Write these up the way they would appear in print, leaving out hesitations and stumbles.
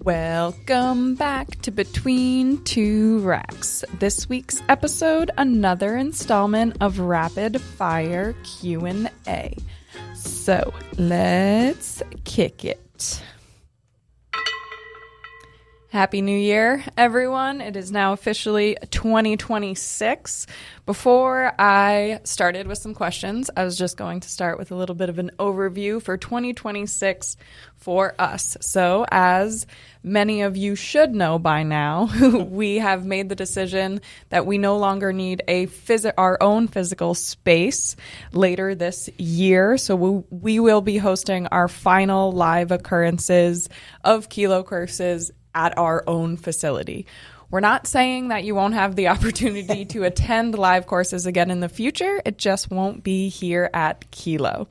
Welcome back to Between Two Racks. This week's episode, another installment of Rapid Fire Q&A. So let's kick it. Happy New Year, everyone. It is now officially 2026. Before I started with some questions, I was just going to start with a little bit of an overview for 2026 for us. So as many of you should know by now, we have made the decision that we no longer need our own physical space later this year. So we will be hosting our final live occurrences of Kilo courses at our own facility. We're not saying that you won't have the opportunity to attend live courses again in the future. It just won't be here at Kilo.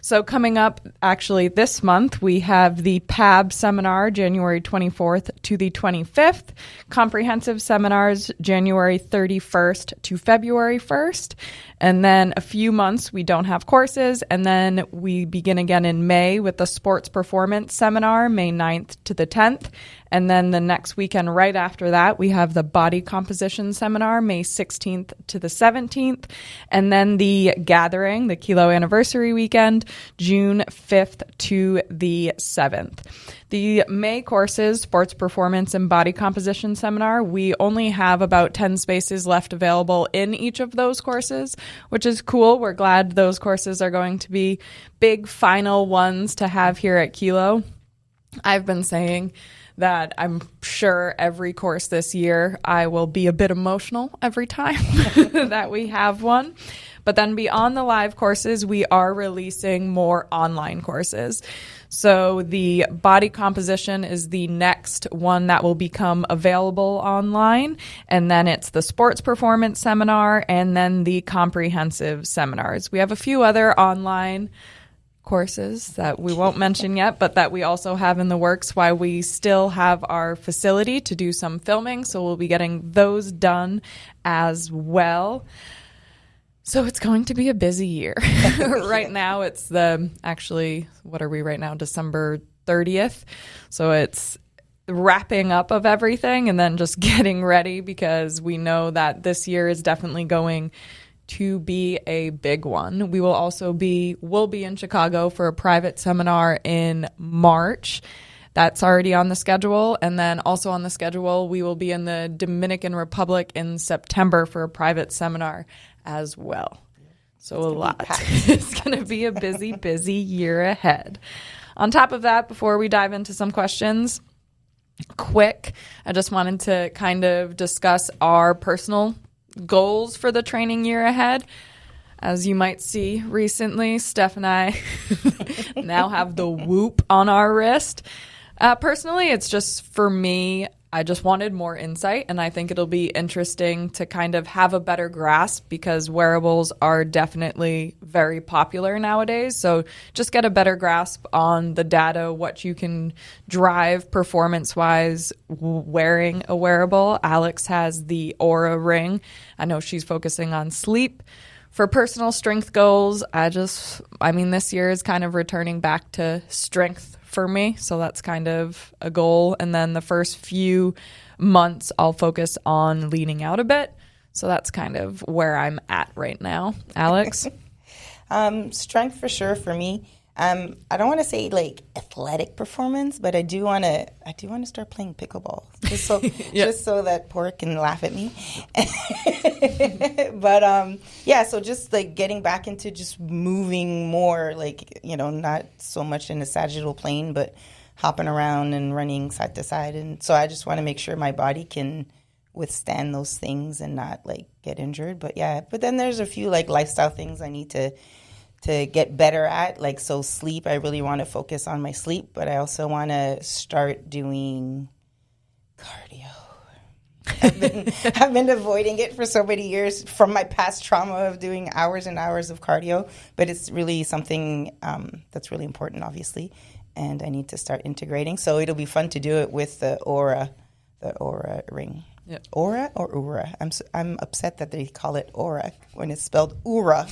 So coming up actually this month, we have the PAB seminar, January 24th to the 25th, comprehensive seminars, January 31st to February 1st. And then a few months we don't have courses. And then we begin again in May with the sports performance seminar, May 9th to the 10th. And then the next weekend right after that, we have the body composition seminar, May 16th to the 17th. And then the gathering, the Kilo anniversary weekend, June 5th to the 7th. The May courses, sports performance and body composition seminar, we only have about 10 spaces left available in each of those courses, which is cool. We're glad those courses are going to be big final ones to have here at Kilo. I've been saying that I'm sure every course this year I will be a bit emotional every time that we have one. But then beyond the live courses, we are releasing more online courses. So the body composition is the next one that will become available online. And then it's the sports performance seminar and then the comprehensive seminars. We have a few other online courses that we won't mention yet, but that we also have in the works while we still have our facility to do some filming. So we'll be getting those done as well. So it's going to be a busy year. Right now it's what are we right now? December 30th. So it's wrapping up of everything and then just getting ready because we know that this year is definitely going to be a big one. We'll be in Chicago for a private seminar in March. That's already on the schedule. And then also on the schedule, we will be in the Dominican Republic in September for a private seminar as well. So a lot. It's going to be a busy year ahead. On top of that, before we dive into some questions, I just wanted to kind of discuss our personal goals for the training year ahead. As you might see recently, Steph and I now have the Whoop on our wrist. Personally, it's just for me, I just wanted more insight, and I think it'll be interesting to kind of have a better grasp because wearables are definitely very popular nowadays. So just get a better grasp on the data, what you can drive performance-wise wearing a wearable. Alex has the Aura ring. I know she's focusing on sleep. For personal strength goals, this year is kind of returning back to strength for me. So that's kind of a goal. And then the first few months, I'll focus on leaning out a bit. So that's kind of where I'm at right now. Alex? Strength for sure for me. I don't want to say like athletic performance, but I do want to start playing pickleball just so just so that Pork can laugh at me. But so just like getting back into just moving more, like not so much in a sagittal plane, but hopping around and running side to side, and so I just want to make sure my body can withstand those things and not like get injured. But then there's a few like lifestyle things I need to get better at, like so sleep. I really want to focus on my sleep, but I also want to start doing cardio. I've been avoiding it for so many years from my past trauma of doing hours and hours of cardio, but it's really something that's really important, obviously, and I need to start integrating. So it'll be fun to do it with the Aura ring. Yep. Aura or Ura? I'm upset that they call it Aura when it's spelled Ura.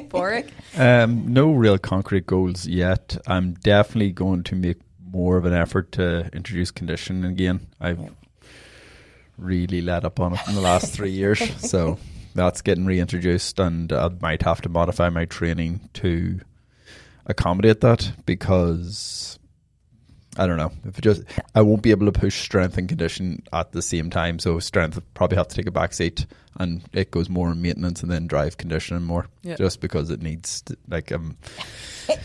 Boric? No real concrete goals yet. I'm definitely going to make more of an effort to introduce conditioning again. I've really let up on it in the last 3 years. So that's getting reintroduced, and I might have to modify my training to accommodate that, because I don't know, I won't be able to push strength and condition at the same time. So strength will probably have to take a back seat, and it goes more in maintenance, and then drive conditioning more, just because it needs to,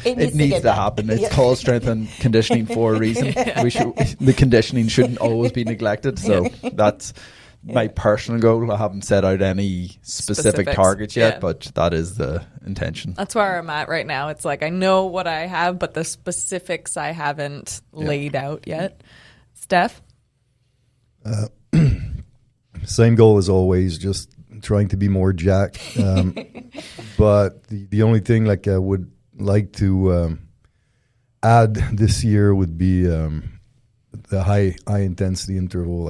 it needs to happen. It's called strength and conditioning for a reason. The conditioning shouldn't always be neglected. So that's my personal goal. I haven't set out any specific targets yet, but that is the intention. That's where I'm at right now. It's like I know what I have, but the specifics I haven't laid out yet. Steph? Same goal as always, just trying to be more jacked. But the only thing I would like to add this year would be the high intensity interval.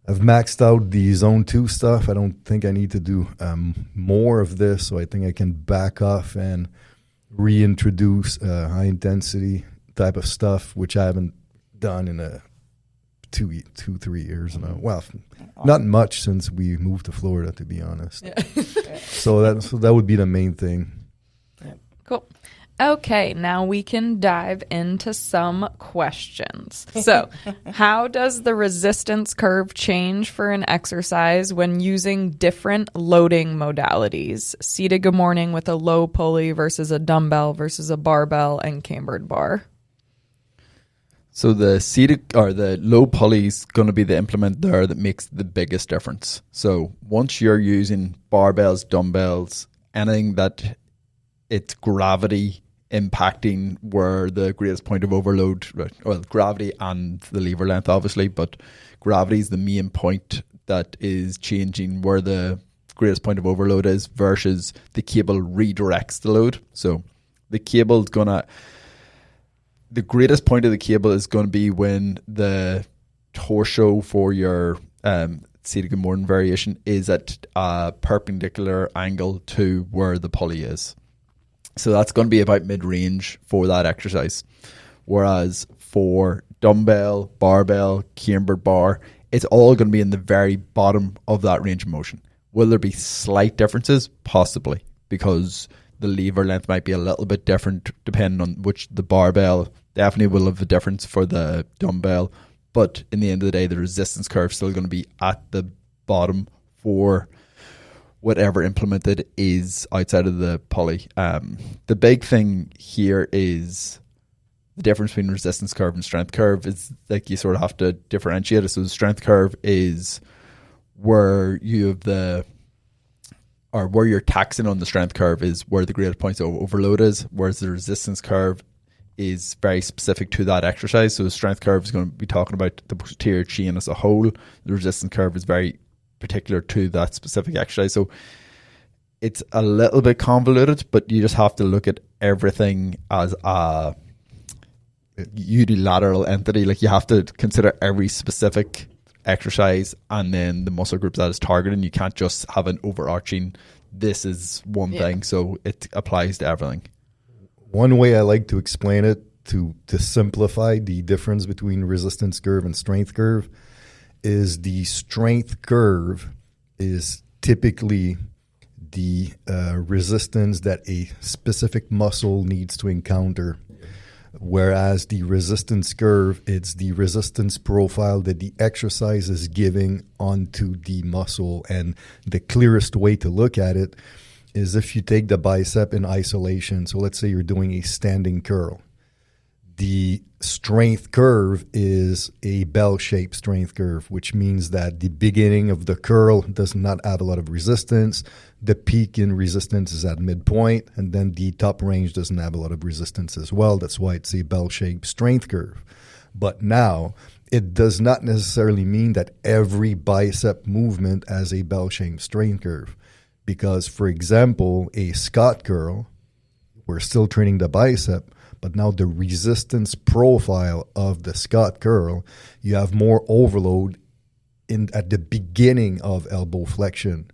I've maxed out the zone 2 stuff. I don't think I need to do more of this. So I think I can back off and reintroduce high intensity type of stuff, which I haven't done in 3 years now. Well, not much since we moved to Florida, to be honest. So that would be the main thing. Cool. Okay, now we can dive into some questions. So, how does the resistance curve change for an exercise when using different loading modalities? Seated good morning with a low pulley versus a dumbbell versus a barbell and cambered bar. So the seated or the low pulley is going to be the implement there that makes the biggest difference. So once you're using barbells, dumbbells, anything that it's gravity impacting where the greatest point of overload, well, gravity and the lever length obviously, but gravity is the main point that is changing where the greatest point of overload is versus the cable redirects the load. So the cable's gonna, the greatest point of the cable is going to be when the torso for your seated good morning variation is at a perpendicular angle to where the pulley is. So that's going to be about mid-range for that exercise. Whereas for dumbbell, barbell, cambered bar, it's all going to be in the very bottom of that range of motion. Will there be slight differences? Possibly, because the lever length might be a little bit different depending on which the barbell definitely will have a difference for the dumbbell. But in the end of the day, the resistance curve is still going to be at the bottom for whatever implemented is outside of the pulley. The big thing here is the difference between resistance curve and strength curve is you sort of have to differentiate it. So the strength curve is where you have where you're taxing on the strength curve is where the greatest points of overload is, whereas the resistance curve is very specific to that exercise. So the strength curve is going to be talking about the posterior chain as a whole. The resistance curve is very particular to that specific exercise. So it's a little bit convoluted, but you just have to look at everything as a unilateral entity. You have to consider every specific exercise and then the muscle groups that is targeting. You can't just have an overarching, this is one thing. So it applies to everything. One way I like to explain it to simplify the difference between resistance curve and strength curve is the strength curve is typically the resistance that a specific muscle needs to encounter, whereas the resistance curve, it's the resistance profile that the exercise is giving onto the muscle. And the clearest way to look at it is if you take the bicep in isolation. So let's say you're doing a standing curl. The strength curve is a bell-shaped strength curve, which means that the beginning of the curl does not have a lot of resistance. The peak in resistance is at midpoint, and then the top range doesn't have a lot of resistance as well. That's why it's a bell-shaped strength curve. But now, it does not necessarily mean that every bicep movement has a bell-shaped strength curve. Because, for example, a Scott curl, we're still training the bicep, but now the resistance profile of the Scott curl, you have more overload at the beginning of elbow flexion.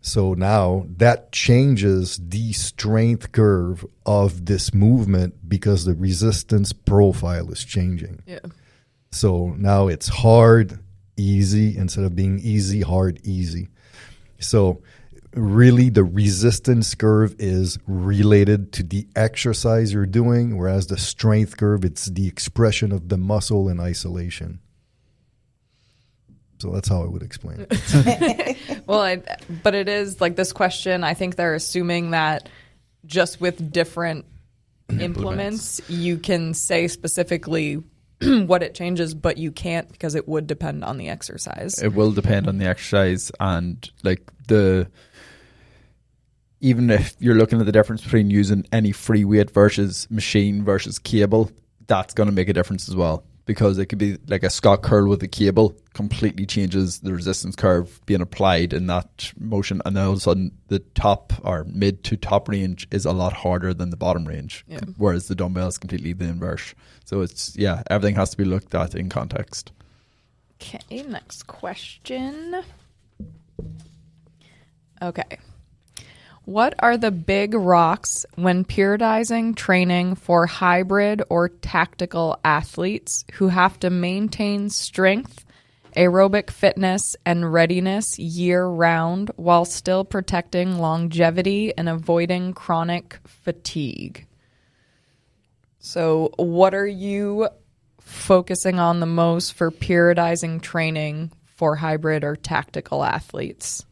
So now that changes the strength curve of this movement because the resistance profile is changing. Yeah. So now it's hard, easy, instead of being easy, hard, easy. So really the resistance curve is related to the exercise you're doing, whereas the strength curve, it's the expression of the muscle in isolation. So that's how I would explain it. Well, but it is like this question, I think they're assuming that just with different implements, you can say specifically what it changes, but you can't because it would depend on the exercise. It will depend on the exercise, and like even if you're looking at the difference between using any free weight versus machine versus cable, that's going to make a difference as well. Because it could be like a Scott curl with a cable completely changes the resistance curve being applied in that motion, and then all of a sudden the top or mid to top range is a lot harder than the bottom range, whereas the dumbbell is completely the inverse. So it's, everything has to be looked at in context. Okay, next question. Okay. What are the big rocks when periodizing training for hybrid or tactical athletes who have to maintain strength, aerobic fitness, and readiness year-round while still protecting longevity and avoiding chronic fatigue? So what are you focusing on the most for periodizing training for hybrid or tactical athletes?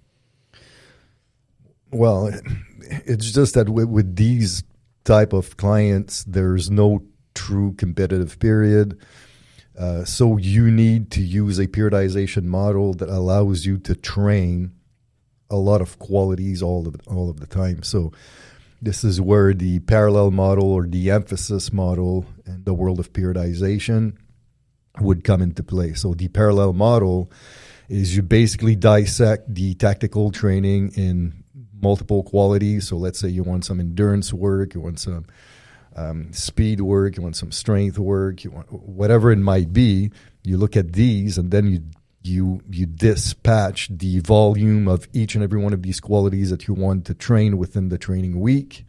Well, it's just that with these type of clients, there's no true competitive period. So you need to use a periodization model that allows you to train a lot of qualities all of the time. So this is where the parallel model or the emphasis model in the world of periodization would come into play. So the parallel model is you basically dissect the tactical training in multiple qualities. So let's say you want some endurance work, you want some speed work, you want some strength work, you want whatever it might be. You look at these, and then you dispatch the volume of each and every one of these qualities that you want to train within the training week,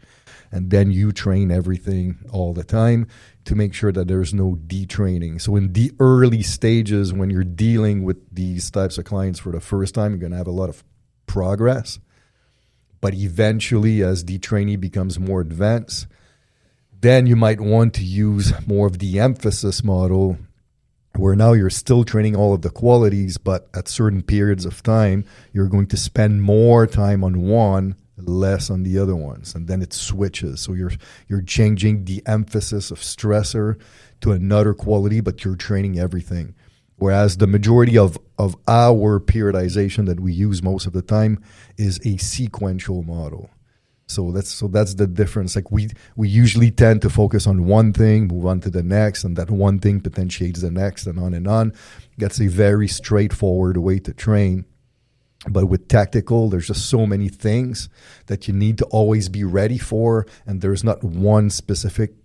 and then you train everything all the time to make sure that there's no detraining. So in the early stages, when you're dealing with these types of clients for the first time, you're going to have a lot of progress. But eventually, as the trainee becomes more advanced, then you might want to use more of the emphasis model, where now you're still training all of the qualities, but at certain periods of time, you're going to spend more time on one, less on the other ones, and then it switches. So you're changing the emphasis of stressor to another quality, but you're training everything. Whereas the majority of our periodization that we use most of the time is a sequential model. So that's the difference. Like we usually tend to focus on one thing, move on to the next, and that one thing potentiates the next, and on and on. That's a very straightforward way to train. But with tactical, there's just so many things that you need to always be ready for, and there's not one specific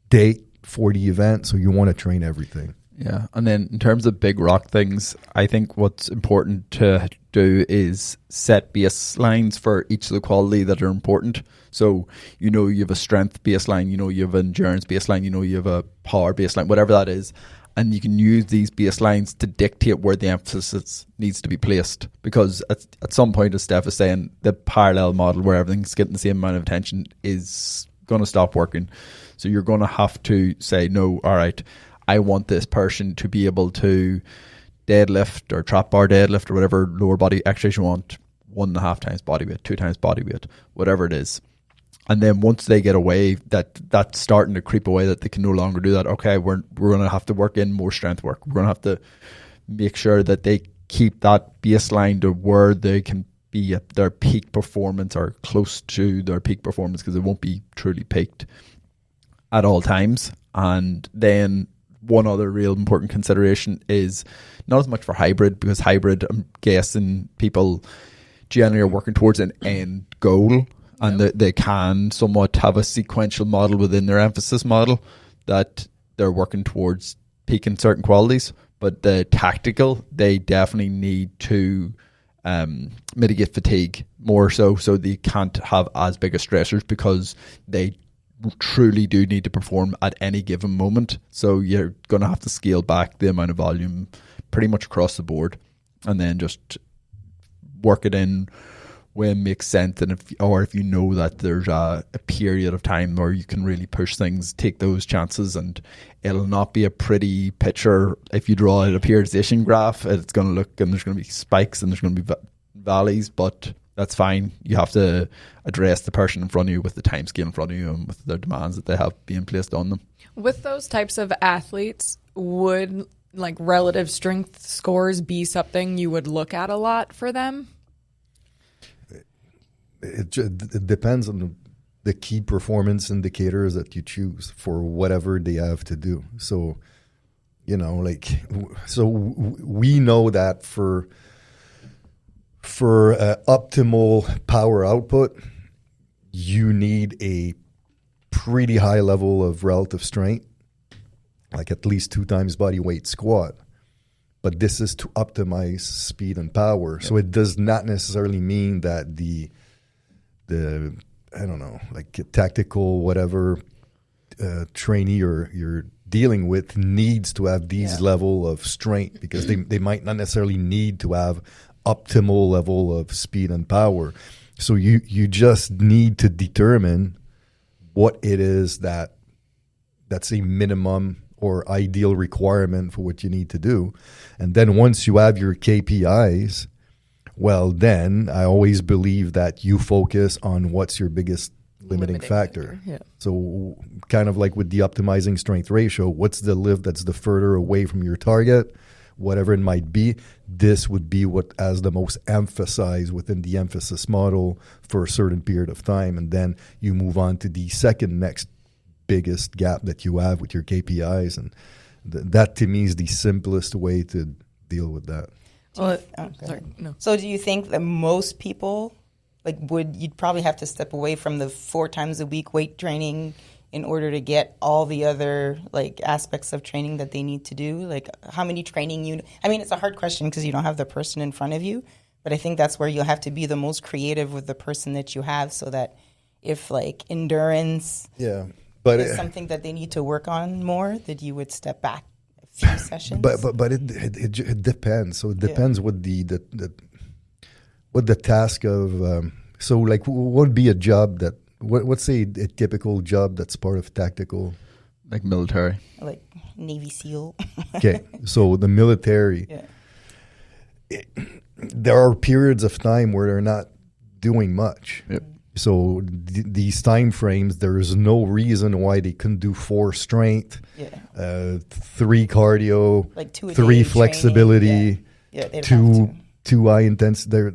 date for the event, so you want to train everything. Yeah, and then in terms of big rock things, I think what's important to do is set baselines for each of the quality that are important. So, you have a strength baseline, you have an endurance baseline, you have a power baseline, whatever that is. And you can use these baselines to dictate where the emphasis needs to be placed. Because at some point, as Steph is saying, the parallel model where everything's getting the same amount of attention is going to stop working. So you're going to have to say, no, all right, I want this person to be able to deadlift or trap bar deadlift or whatever lower body exercise you want 1.5 times body weight, 2 times body weight, whatever it is. And then once they get away, that's starting to creep away, that they can no longer do that. Okay, we're going to have to work in more strength work. We're going to have to make sure that they keep that baseline to where they can be at their peak performance or close to their peak performance, because it won't be truly peaked at all times. And then one other real important consideration is not as much for hybrid, because hybrid, I'm guessing people generally are working towards an end goal, and they can somewhat have a sequential model within their emphasis model that they're working towards peaking certain qualities. But the tactical, they definitely need to mitigate fatigue more so they can't have as big a stressors because they truly do need to perform at any given moment. So you're going to have to scale back the amount of volume pretty much across the board, and then just work it in when it makes sense. And if you know that there's a period of time where you can really push things, take those chances, and it'll not be a pretty picture. If you draw a periodization graph, it's going to look, and there's going to be spikes and there's going to be valleys, but that's fine. You have to address the person in front of you with the time scale in front of you and with the demands that they have being placed on them. With those types of athletes, would like relative strength scores be something you would look at a lot for them? It depends on the key performance indicators that you choose for whatever they have to do. So, we know that for optimal power output, you need a pretty high level of relative strength, like at least 2 times body weight squat. But this is to optimize speed and power. Yep. So it does not necessarily mean that the tactical whatever trainee you're dealing with needs to have these level of strength, because they might not necessarily need to have optimal level of speed and power. So you just need to determine what it is that's a minimum or ideal requirement for what you need to do. And then once you have your KPIs, well, then I always believe that you focus on what's your biggest limiting factor. Yeah. So kind of like with the optimizing strength ratio, what's the lift that's the further away from your target, whatever it might be, this would be what has the most emphasis within the emphasis model for a certain period of time. And then you move on to the second next biggest gap that you have with your KPIs. And that to me is the simplest way to deal with that. So do you think that most people you'd probably have to step away from the 4 times a week weight training in order to get all the other aspects of training that they need to do? How many training it's a hard question because you don't have the person in front of you, but I think that's where you'll have to be the most creative with the person that you have, so that if endurance is something that they need to work on more, that you would step back a few sessions. But it depends. So it depends what the task of what would be a job that what's a typical job that's part of tactical, like military, like Navy SEAL. Okay, so the military, there are periods of time where they're not doing much. Yep. So these time frames, there is no reason why they couldn't do 4 strength, 3 cardio, 3 flexibility, 2 high intensity.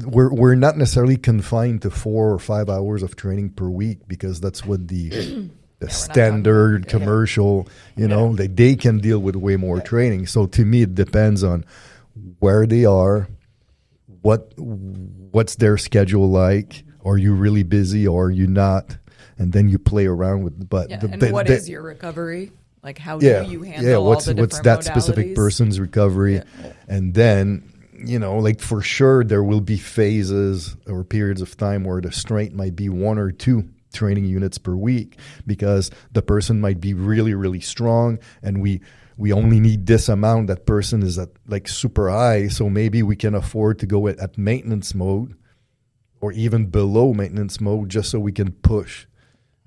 We're not necessarily confined to 4 or 5 hours of training per week, because that's what the standard commercial, they can deal with way more training. So to me, it depends on where they are, what's their schedule like. Are you really busy or are you not? And then you play around with. What is your recovery? How do you handle all the different what's that modalities? Specific person's recovery? And then, for sure there will be phases or periods of time where the strength might be 1 or 2 training units per week, because the person might be really, really strong, and we only need this amount. That person is at super high, so maybe we can afford to go at maintenance mode or even below maintenance mode, just so we can push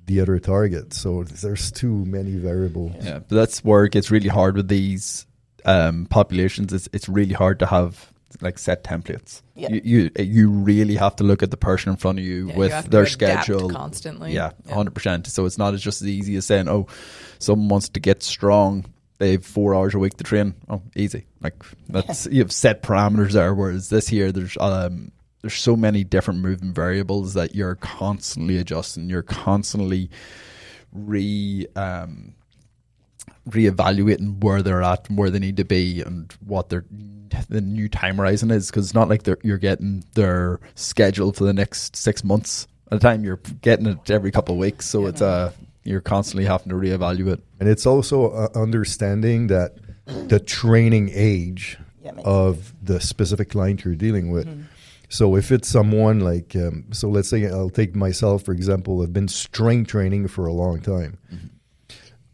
the other target. So there's too many variables. Yeah, but that's where it gets really hard with these populations. It's really hard to have set templates. Yeah. You really have to look at the person in front of you with their schedule constantly. 100%. So it's not just as easy as saying, someone wants to get strong, they have 4 hours a week to train. Easy. That's you have set parameters there. Whereas this here, there's so many different moving variables that you're constantly adjusting. You're constantly reevaluating where they're at and where they need to be and what the new time horizon is, because it's not like you're getting their schedule for the next 6 months at a time. You're getting it every couple of weeks, so it's you're constantly having to reevaluate. And it's also understanding that the training age of the specific client you're dealing with. So if it's someone like, so let's say I'll take myself, for example, I've been strength training for a long time.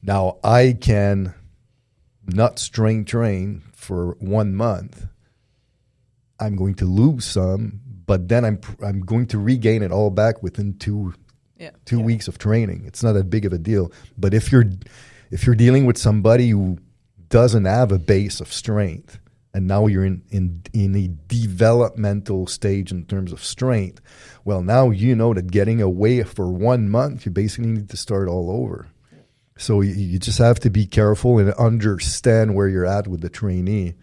Now I can not strength train for 1 month. I'm going to lose some, but then I'm going to regain it all back within two weeks of training. It's not that big of a deal. But if you're dealing with somebody who doesn't have a base of strength, and now you're in a developmental stage in terms of strength, well, now you know that getting away for 1 month, you basically need to start all over. So you just have to be careful and understand where you're at with the trainee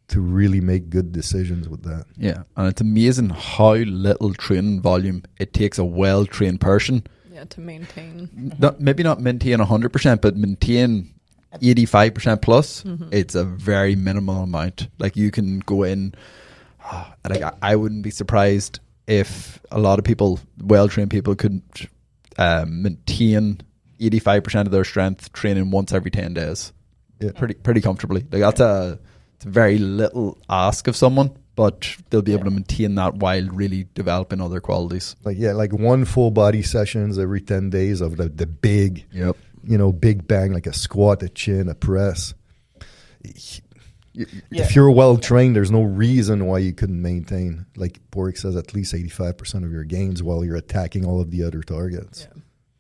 to really make good decisions with that. Yeah, and it's amazing how little training volume it takes a well-trained person. Yeah, to maintain. Maybe not maintain 100%, but maintain 85% plus. It's a very minimal amount. Like you can go in, like I wouldn't be surprised if a lot of people, well-trained people, could maintain 85% of their strength training once every 10 days. Yeah. Pretty comfortably. Like it's a very little ask of someone, but they'll be able to maintain that while really developing other qualities. Like one full body sessions every 10 days of the big, big bang, like a squat, a chin, a press. If you're well trained, there's no reason why you couldn't maintain, like Porrick says, at least 85% of your gains while you're attacking all of the other targets.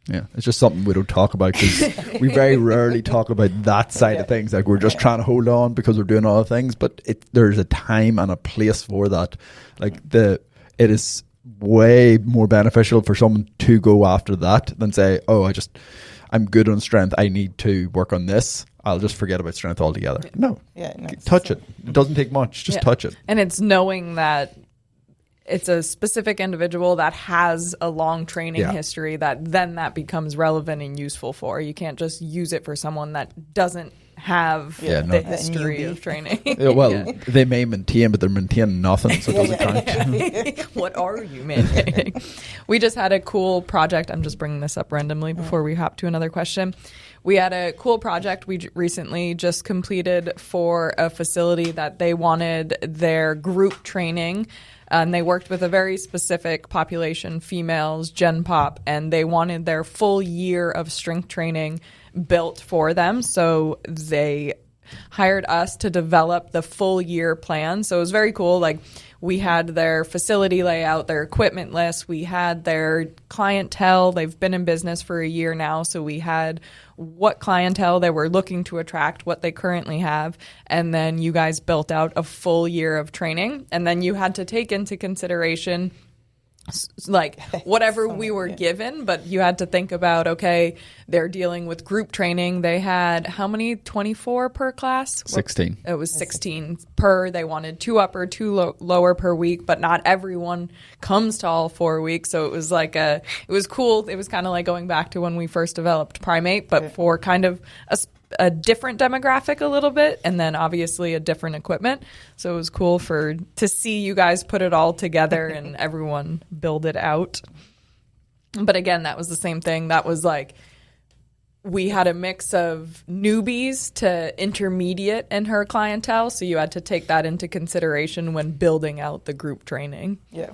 Yeah, it's just something we don't talk about because we very rarely talk about that side of things. Like we're just trying to hold on because we're doing other things, but there's a time and a place for that. Like it is way more beneficial for someone to go after that than say, oh, I'm good on strength, I need to work on this. I'll just forget about strength altogether. No, touch it. It doesn't take much. Just touch it. And it's knowing that it's a specific individual that has a long training history that becomes relevant and useful for. You can't just use it for someone that doesn't have the history of training. They may maintain, but they're maintaining nothing, so it doesn't count. What are you maintaining? We just had a cool project. I'm just bringing this up randomly before we hop to another question. We had a cool project we recently just completed for a facility that they wanted their group training. And they worked with a very specific population, females, Gen Pop, and they wanted their full year of strength training built for them. So they hired us to develop the full year plan. So it was very cool. Like we had their facility layout, their equipment list. We had their clientele. They've been in business for a year now. So we had what clientele they were looking to attract, what they currently have. And then you guys built out a full year of training. And then you had to take into consideration like whatever we were given, but you had to think about, okay, they're dealing with group training. They had how many? 24 per class? 16. It was 16 per. They wanted 2 upper, 2 lower per week, but not everyone comes to all 4 weeks. So it was like it was cool. It was kind of like going back to when we first developed Primate, but for kind of a different demographic a little bit, and then obviously a different equipment. So it was cool to see you guys put it all together and everyone build it out. But again, that was the same thing. That was like we had a mix of newbies to intermediate in her clientele, so you had to take that into consideration when building out the group training. Yeah.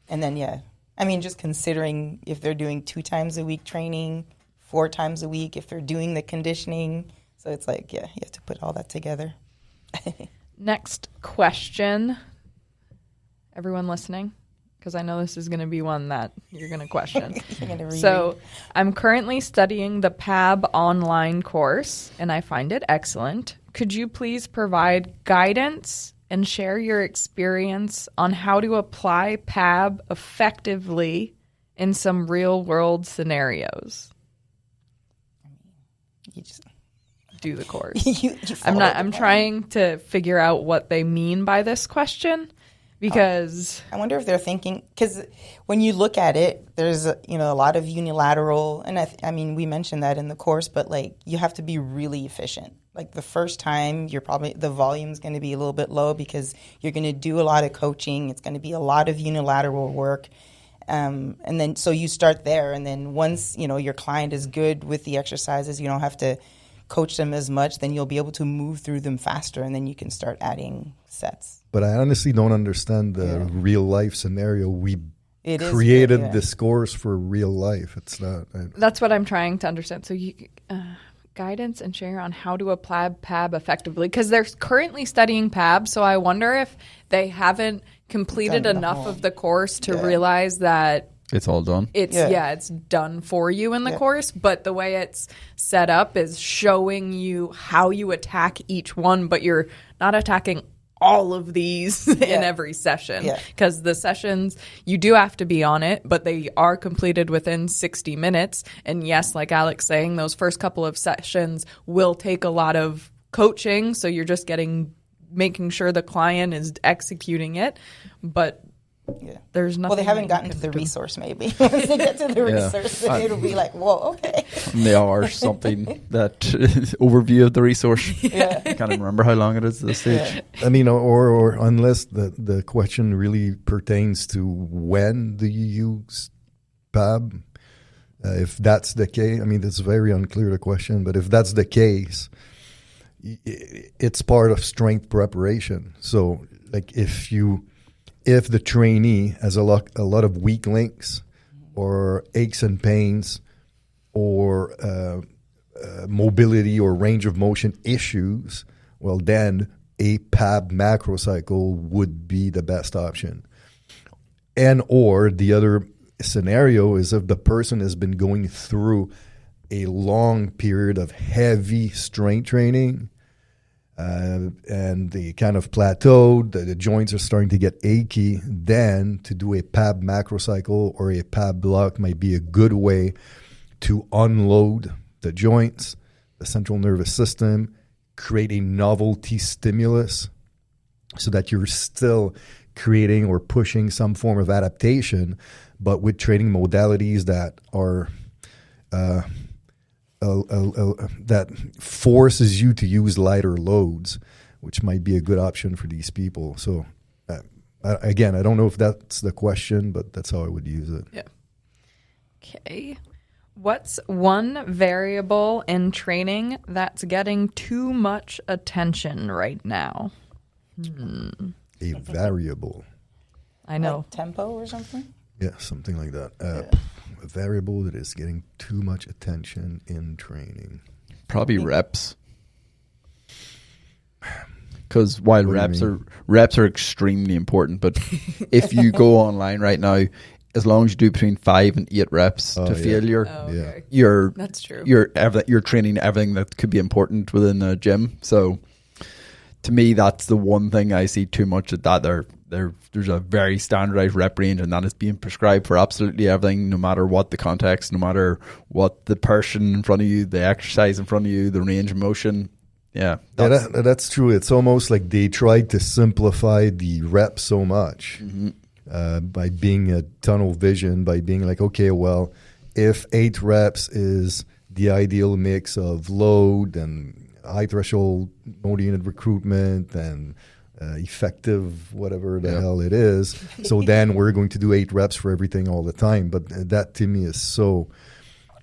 And then, I mean, just considering if they're doing 2 times a week training, 4 times a week, if they're doing the conditioning. So it's like, you have to put all that together. Next question. Everyone listening? Because I know this is going to be one that you're going to question. So I'm currently studying the PAB online course, and I find it excellent. Could you please provide guidance and share your experience on how to apply PAB effectively in some real-world scenarios? You just do the course. I'm trying to figure out what they mean by this question, because I wonder if they're thinking, because when you look at it, there's a lot of unilateral, and I mean we mentioned that in the course, but like you have to be really efficient. Like the first time, the volume's going to be a little bit low because you're going to do a lot of coaching. It's going to be a lot of unilateral work. And then so you start there, and then once your client is good with the exercises, you don't have to coach them as much, then you'll be able to move through them faster, and then you can start adding sets. But I honestly don't understand the real life scenario. We It is created good, yeah. the scores for real life. It's not. That's what I'm trying to understand. So you guidance and share on how to apply PAB effectively, because they're currently studying PAB. So I wonder if they haven't completed Done the enough whole- of the course to Yeah. realize that It's all done. it's it's done for you in the Yeah. course. But the way it's set up is showing you how you attack each one, but you're not attacking all of these in every session, Yeah. because the sessions, you do have to be on it, but they are completed within 60 minutes. And yes, like Alex saying, those first couple of sessions will take a lot of coaching, so you're just making sure the client is executing it, but Yeah. there's nothing. Well, they haven't that you gotten to can the do. resource, maybe. Once they get to the resource, then it'll be like, whoa, okay. And they are something that overview of the resource. Yeah. I can't remember how long it is at this stage. I mean, or unless the question really pertains to when do you use PAB. If that's the case, I mean, it's very unclear, the question, but if that's the case, it's part of strength preparation. So, like, if the trainee has a lot of weak links or aches and pains or mobility or range of motion issues, well, then a PAB macro cycle would be the best option. And or the other scenario is if the person has been going through a long period of heavy strength training and they kind of plateaued, the joints are starting to get achy, then to do a PAB macro cycle or a PAB block might be a good way to unload the joints, the central nervous system, create a novelty stimulus so that you're still creating or pushing some form of adaptation, but with training modalities that are that forces you to use lighter loads, which might be a good option for these people. So, again, I don't know if that's the question, but that's how I would use it. Yeah. Okay. What's one variable in training that's getting too much attention right now? A variable. I know. Like tempo or something? Yeah, something like that. A variable that is getting too much attention in training. Probably reps. Because while What do you reps are extremely important, but if you go online right now, as long as you do between 5 and 8 reps to failure, Oh, okay. you're That's true. you're training everything that could be important within a gym. So to me, that's the one thing I see too much at that. There's a very standardized rep range, and that is being prescribed for absolutely everything, no matter what the context, no matter what the person in front of you, the exercise in front of you, the range of motion. Yeah, that's true. It's almost like they tried to simplify the rep so much by being a tunnel vision, by being like, okay, well, if 8 reps is the ideal mix of load and high threshold motor unit recruitment and effective whatever the hell it is, so then we're going to do 8 reps for everything all the time. But that to me is so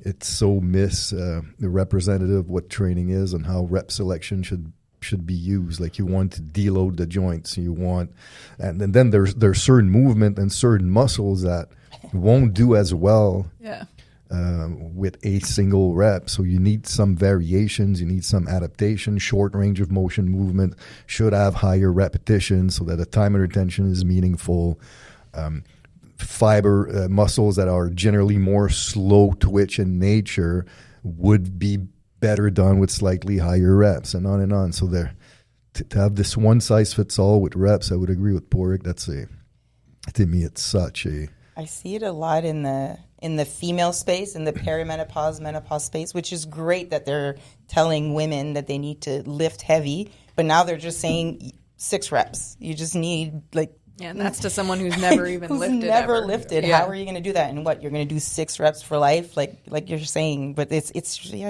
the representative what training is and how rep selection should be used. Like, you want to deload the joints, you want, and then there's certain movement and certain muscles that won't do as well with a single rep. So you need some variations, you need some adaptation. Short range of motion movement should have higher repetitions so that the time and retention is meaningful. Fiber muscles that are generally more slow twitch in nature would be better done with slightly higher reps, and on and on. So to have this one size fits all with reps, I would agree with Porik. To me, it's such a. I see it a lot in the female space, in the perimenopause, menopause space, which is great that they're telling women that they need to lift heavy, but now they're just saying 6 reps. You just need And that's to someone who's never even who's lifted. never ever. lifted. Yeah. How are you going to do that? And what, you're going to do 6 reps for life, like you're saying? But it's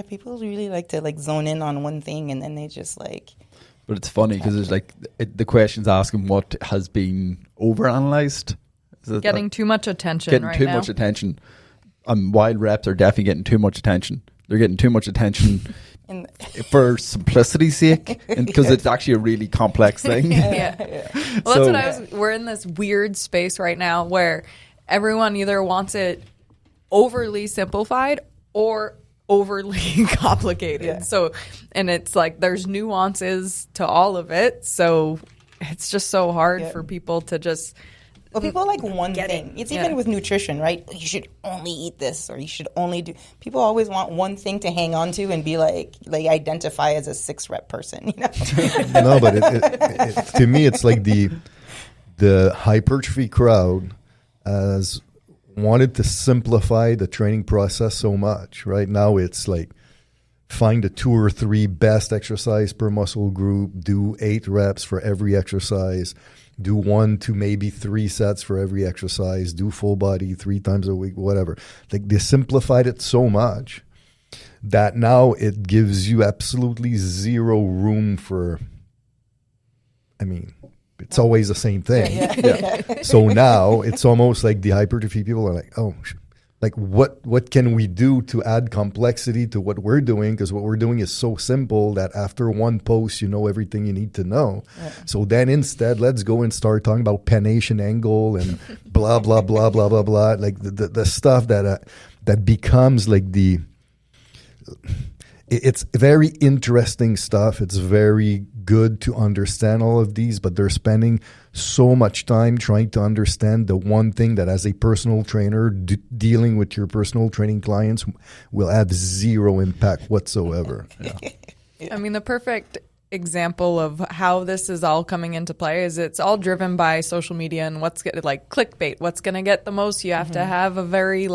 people really like to zone in on one thing, and then they just But it's funny because it's the question's asking what has been overanalyzed. Getting too much attention Getting right too now. much attention. While reps are definitely getting too much attention. They're getting too much attention for simplicity's sake, because it's actually a really complex thing. Yeah. Well, that's what we're in this weird space right now where everyone either wants it overly simplified or overly complicated. Yeah. So, and it's like there's nuances to all of it. So it's just so hard for people to just. Well, people like one Get thing. it. It's even with nutrition, right? You should only eat this, or you should only do. People always want one thing to hang on to and be like identify as a 6-rep person. You know? No, but it, to me, it's like the hypertrophy crowd has wanted to simplify the training process so much. Right now, it's like find the 2 or 3 best exercise per muscle group, do 8 reps for every exercise. Do 1 to maybe 3 sets for every exercise. Do full body 3 times a week, whatever. Like they simplified it so much that now it gives you absolutely zero room for. I mean, it's always the same thing. Yeah. So now it's almost like the hypertrophy people are like, oh, like what can we do to add complexity to what we're doing? Because what we're doing is so simple that after one post, you know everything you need to know. Yeah. So then instead, let's go and start talking about pennation angle and blah, blah, blah, blah, blah, blah. Like the stuff that becomes like it's very interesting stuff. It's very good to understand all of these, but they're spending so much time trying to understand the one thing that as a personal trainer dealing with your personal training clients will have zero impact whatsoever. I mean, the perfect example of how this is all coming into play is it's all driven by social media and what's like clickbait. What's going to get the most? You have to have a very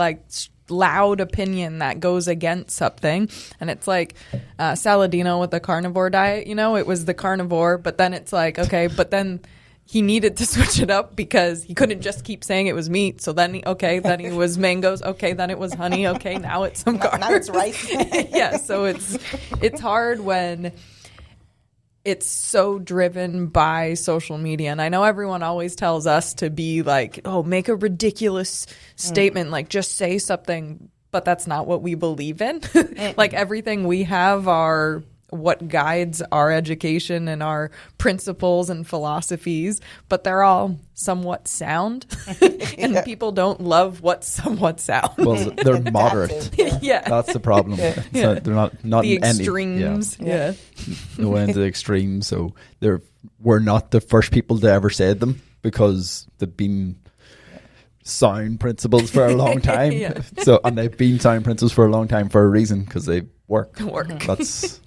loud opinion that goes against something. And it's like Saladino with the carnivore diet, it was the carnivore, but then it's like, okay, but then he needed to switch it up because he couldn't just keep saying it was meat. So then, then it was mangoes. Okay, then it was honey. Okay, now it's some carbs. Now it's rice. Yeah, so it's hard when it's so driven by social media. And I know everyone always tells us to be like, oh, make a ridiculous statement, like just say something. But that's not what we believe in. Like everything we have are what guides our education and our principles and philosophies, but they're all somewhat sound. And people don't love what's somewhat sound. Well, they're moderate. Yeah. That's the problem. So they're not the in any, extremes. Yeah. No end to the extremes. So we're not the first people to ever say them because they've been sound principles for a long time. Yeah. So, and they've been sound principles for a long time for a reason because they work. That's.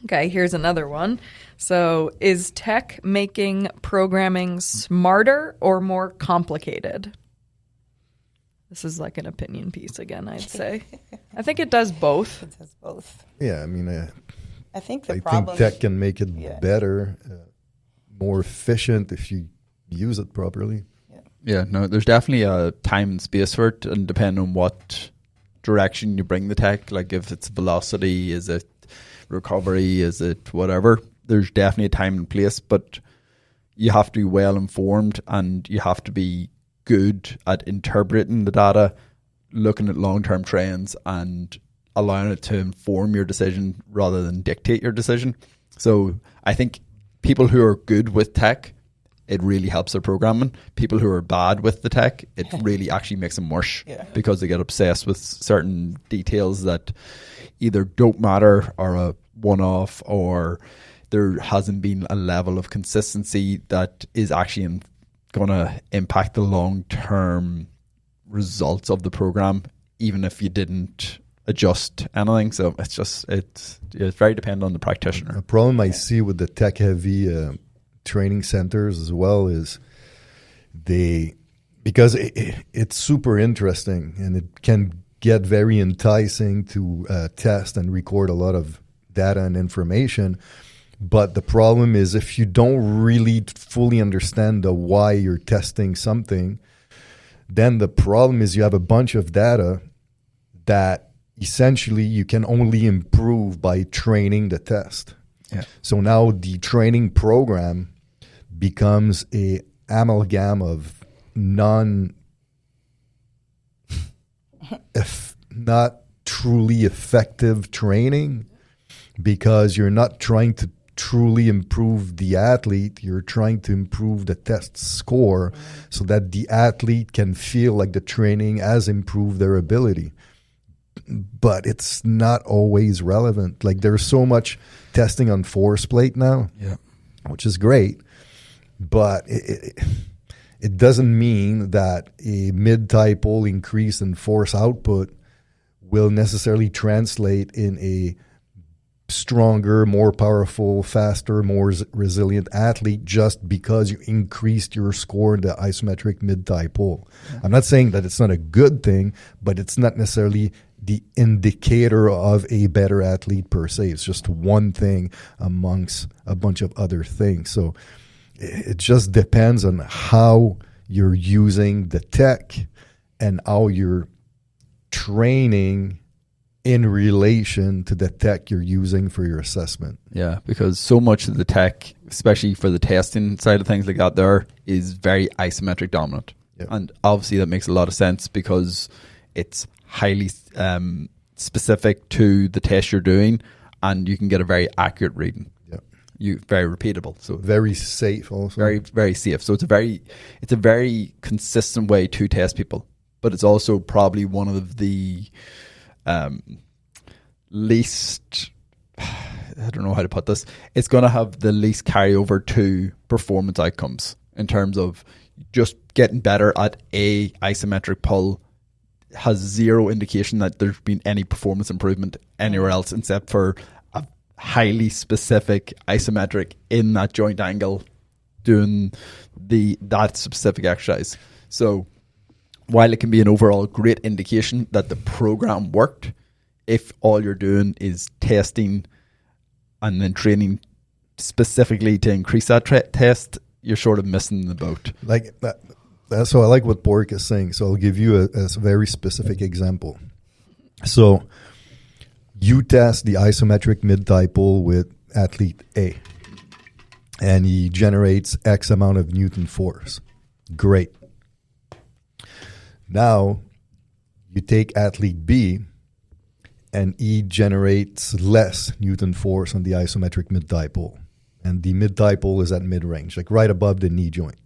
Okay, here's another one. So, is tech making programming smarter or more complicated? This is like an opinion piece again, I'd say. I think it does both. It does both. Yeah, I mean, I think I think tech can make it better, more efficient if you use it properly. Yeah, no, there's definitely a time and space for it, and depending on what direction you bring the tech, like if it's velocity, is it recovery, is it whatever, there's definitely a time and place, but you have to be well informed and you have to be good at interpreting the data, looking at long-term trends and allowing it to inform your decision rather than dictate your decision. So I think people who are good with tech, it really helps their programming. People who are bad with the tech, it really actually makes them worse because they get obsessed with certain details that either don't matter or a one-off, or there hasn't been a level of consistency that is actually going to impact the long-term results of the program, even if you didn't adjust anything. So it's very dependent on the practitioner. A problem I see with the tech-heavy training centers as well is because it's super interesting and it can get very enticing to test and record a lot of data and information. But the problem is if you don't really fully understand the why you're testing something, then the problem is you have a bunch of data that essentially you can only improve by training the test. Yeah. So now the training program becomes a amalgam of not truly effective training, because you're not trying to truly improve the athlete, you're trying to improve the test score so that the athlete can feel like the training has improved their ability. But it's not always relevant. Like, there's so much testing on force plate now, which is great, but it doesn't mean that a mid-typal increase in force output will necessarily translate in a stronger, more powerful, faster, more resilient athlete just because you increased your score in the isometric mid-typal. I'm not saying that it's not a good thing, but it's not necessarily the indicator of a better athlete per se. It's just one thing amongst a bunch of other things. So it just depends on how you're using the tech and how you're training in relation to the tech you're using for your assessment. Yeah, because so much of the tech, especially for the testing side of things like that there, is very isometric dominant. Yep. And obviously that makes a lot of sense because it's highly specific to the test you're doing, and you can get a very accurate reading. Very repeatable, so very safe also. Very, very safe. So it's a very consistent way to test people, but it's also probably one of the least, I don't know how to put this, it's going to have the least carryover to performance outcomes in terms of just getting better at a isometric pull has zero indication that there's been any performance improvement anywhere else except for a highly specific isometric in that joint angle doing that specific exercise. So while it can be an overall great indication that the program worked, if all you're doing is testing and then training specifically to increase that test, you're sort of missing the boat. Like that. So I like what Bork is saying. So I'll give you a very specific example. So you test the isometric mid-typal with athlete A, and he generates X amount of Newton force. Great. Now you take athlete B, and he generates less Newton force on the isometric mid-typal. And the mid-typal is at mid-range, like right above the knee joint.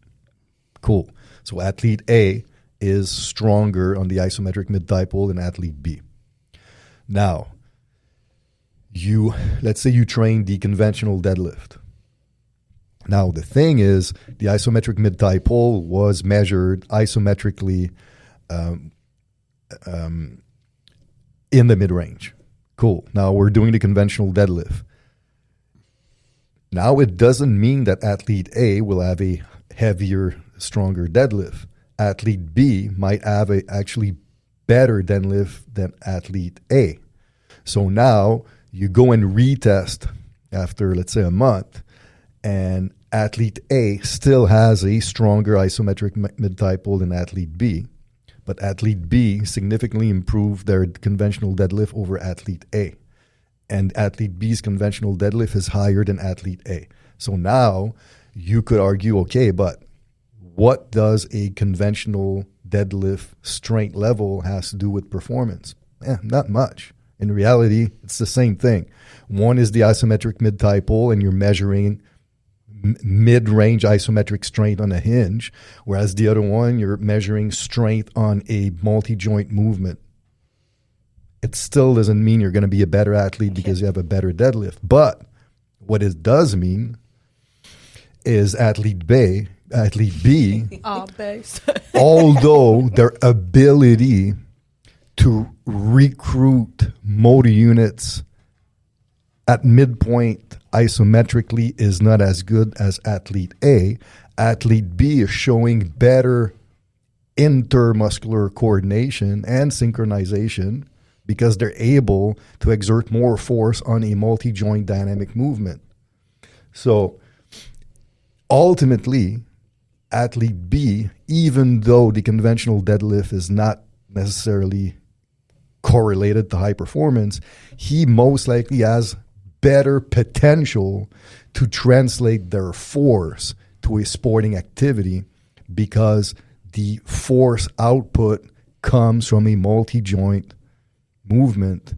Cool. So athlete A is stronger on the isometric mid-typal than athlete B. Now, let's say you train the conventional deadlift. Now, the thing is, the isometric mid-typal was measured isometrically in the mid-range. Cool. Now we're doing the conventional deadlift. Now it doesn't mean that athlete A will have a heavier, stronger deadlift. Athlete B might have a actually better deadlift than athlete A. So now you go and retest after, let's say, a month, and athlete A still has a stronger isometric mid-typal than athlete B. But athlete B significantly improved their conventional deadlift over athlete A. And athlete B's conventional deadlift is higher than athlete A. So now you could argue, okay, but what does a conventional deadlift strength level has to do with performance? Not much. In reality, it's the same thing. One is the isometric mid-typal, and you're measuring mid-range isometric strength on a hinge, whereas the other one, you're measuring strength on a multi-joint movement. It still doesn't mean you're going to be a better athlete because you have a better deadlift. But what it does mean is athlete B, although their ability to recruit motor units at midpoint isometrically is not as good as athlete A. Athlete B is showing better intermuscular coordination and synchronization because they're able to exert more force on a multi-joint dynamic movement. So ultimately, athlete B, even though the conventional deadlift is not necessarily correlated to high performance, he most likely has better potential to translate their force to a sporting activity because the force output comes from a multi-joint movement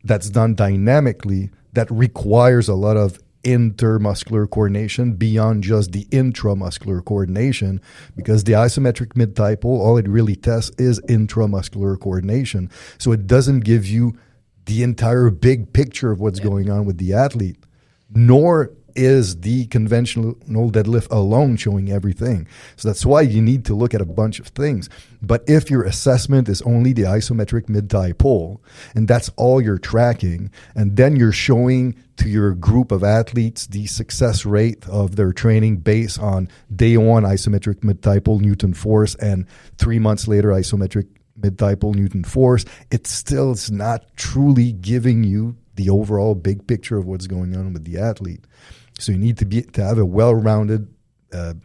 that's done dynamically that requires a lot of intermuscular coordination beyond just the intramuscular coordination, because the isometric mid-thigh-pull, all it really tests is intramuscular coordination. So it doesn't give you the entire big picture of what's going on with the athlete, nor is the conventional deadlift alone showing everything. So that's why you need to look at a bunch of things. But if your assessment is only the isometric mid-thigh pull, and that's all you're tracking, and then you're showing to your group of athletes the success rate of their training based on day one isometric mid-thigh pull Newton force and 3 months later isometric mid-thigh pull Newton force, it still is not truly giving you the overall big picture of what's going on with the athlete. So you need to have a well-rounded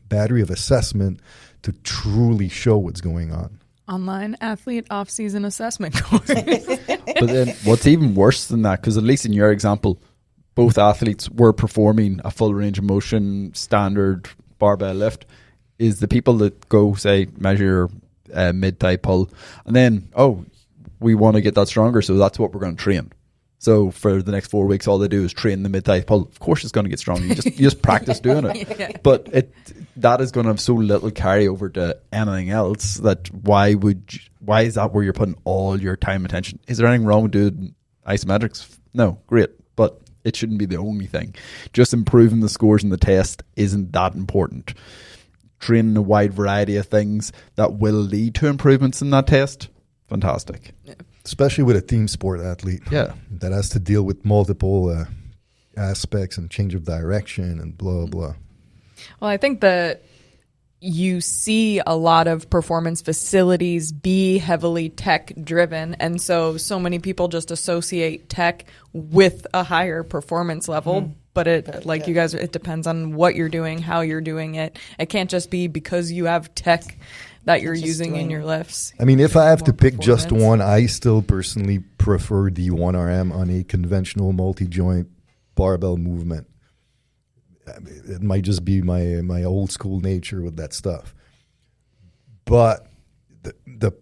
battery of assessment to truly show what's going on. Online athlete off-season assessment course. But then what's even worse than that, because at least in your example, both athletes were performing a full range of motion standard barbell lift, is the people that go, say, measure mid-thigh pull, and then, we want to get that stronger, so that's what we're going to train. So for the next 4 weeks, all they do is train the mid-thigh pull. Of course, it's going to get stronger. You just practice doing it. Yeah. But that is going to have so little carryover to anything else that why is that where you're putting all your time and attention? Is there anything wrong with doing isometrics? No, great, but it shouldn't be the only thing. Just improving the scores in the test isn't that important. Training a wide variety of things that will lead to improvements in that test, fantastic. Yeah. Especially with a team sport athlete. Yeah. That has to deal with multiple aspects and change of direction and blah, blah. Well, I think that you see a lot of performance facilities be heavily tech driven. And so many people just associate tech with a higher performance level. Mm-hmm. But it depends on what you're doing, how you're doing it. It can't just be because you have tech that you're using in your lifts. I mean, if I have to pick just one, I still personally prefer the 1RM on a conventional multi-joint barbell movement. It might just be my old school nature with that stuff. But the